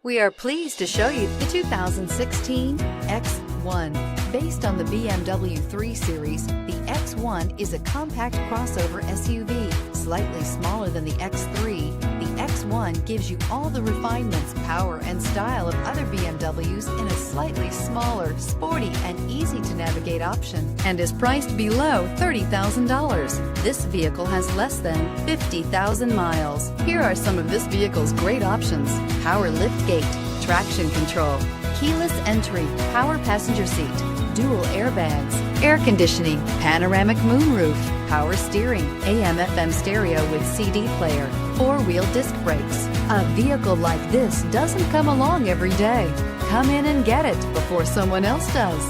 We are pleased to show you the 2016 X1. Based on the BMW 3 Series, the X1 is a compact crossover SUV, slightly smaller than the X3. The X1 gives you all the refinements, power, and style of other BMWs in a slightly smaller, sporty, and easy-to-navigate option, and is priced below $30,000. This vehicle has less than 50,000 miles. Here are some of this vehicle's great options: power liftgate, traction control, keyless entry, power passenger seat, dual airbags, air conditioning, panoramic moonroof, power steering, AM/FM stereo with CD player, four-wheel disc brakes. A vehicle like this doesn't come along every day. Come in and get it before someone else does.